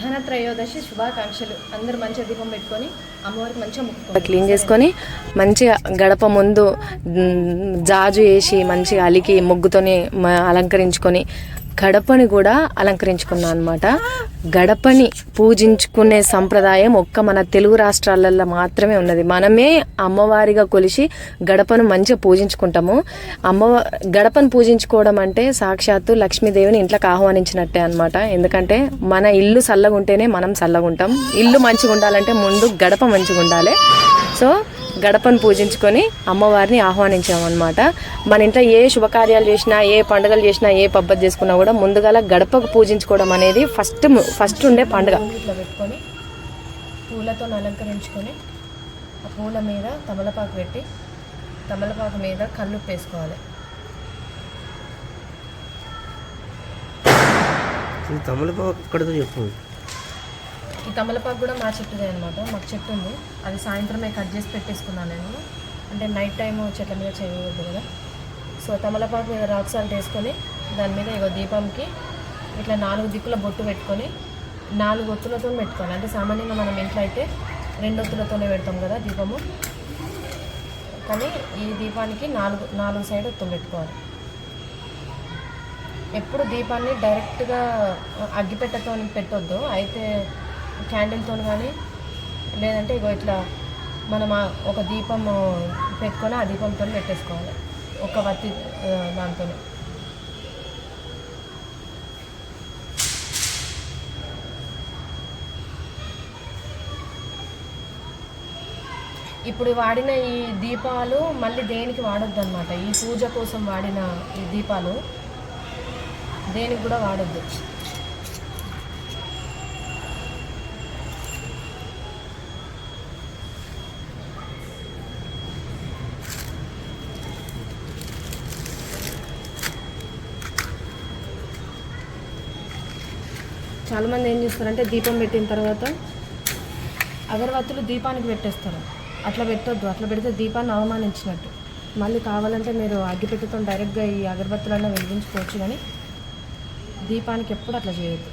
ధనత్రయోదశి శుభాకాంక్షలు. అందరూ మంచిగా దీపం పెట్టుకొని అమ్మవారికి మంచిగా ముక్కు క్లీన్ చేసుకొని మంచిగా గడప ముందు జాజు వేసి మంచిగా అలికి ముగ్గుతోని అలంకరించుకొని గడపని కూడా అలంకరించుకున్నాను అనమాట. గడపని పూజించుకునే సంప్రదాయం ఒక్క మన తెలుగు రాష్ట్రాలలో మాత్రమే ఉన్నది. మనమే అమ్మవారిగా కొలిసి గడపను మంచిగా పూజించుకుంటాము. గడపను పూజించుకోవడం అంటే సాక్షాత్తు లక్ష్మీదేవిని ఇంట్లోకి ఆహ్వానించినట్టే అనమాట. ఎందుకంటే మన ఇల్లు చల్లగా ఉంటేనే మనం చల్లగా ఉంటాం. ఇల్లు మంచిగా ఉండాలంటే ముందు గడప మంచిగా ఉండాలి. సో గడపను పూజించుకొని అమ్మవారిని ఆహ్వానించామన్నమాట. మన ఇంట్లో ఏ శుభకార్యాలు చేసినా, ఏ పండుగలు చేసినా, ఏ పబ్బతి చేసుకున్నా కూడా ముందుగా గడపకు పూజించుకోవడం అనేది ఫస్ట్ ఉండే పండుగ. ఇట్లా పెట్టుకొని పూలతో అలంకరించుకొని ఆ పూల మీద తమలపాకు పెట్టి తమలపాకు మీద కల్లుప్పు వేసుకోవాలి. తమలపాకు ఎక్కడతో చెప్పు. ఈ తమలపాకు కూడా మా చెట్టుదే అనమాట. మాకు చెట్టు ఉంది, అది సాయంత్రమే కట్ చేసి పెట్టేసుకున్నాను నేను. అంటే నైట్ టైము చెట్ల మీద చేయవద్దు కదా. సో తమలపాకు మీద రాక్ సాల్ట్ వేసుకొని దాని మీద ఇగో దీపంకి ఇట్లా 4 దిక్కుల బొట్టు పెట్టుకొని 4 ఒత్తులతో పెట్టుకోవాలి. అంటే సామాన్యంగా మనం ఇంట్లో అయితే 2 ఒత్తులతోనే పెడతాం కదా దీపము, కానీ ఈ దీపానికి 4 సైడ్ ఒత్తులు పెట్టుకోవాలి. ఎప్పుడు దీపాన్ని డైరెక్ట్గా అగ్గిపెట్టతో పెట్టొద్దు. అయితే క్యాండిల్తో కానీ లేదంటే ఇగో ఇట్లా మనం ఒక దీపం పెట్టుకొని ఆ దీపంతో పెట్టేసుకోవాలి, ఒక వత్తి దాంతో. ఇప్పుడు వాడిన ఈ దీపాలు మళ్ళీ దేనికి వాడొద్దు అనమాట. ఈ పూజ కోసం వాడిన ఈ దీపాలు దేనికి కూడా వాడొద్దు. చాలామంది ఏం చేస్తారంటే దీపం పెట్టిన తర్వాత అగరవత్తులు దీపానికి పెట్టేస్తారు. అట్లా పెట్టొద్దు. అట్లా పెడితే దీపాన్ని అవమానించినట్టు. మళ్ళీ కావాలంటే మీరు అగ్గిపెట్టెతో డైరెక్ట్గా ఈ అగరబత్తులన్నా వెలిగించుకోవచ్చు, కానీ దీపానికి ఎప్పుడు అట్లా చేయొద్దు.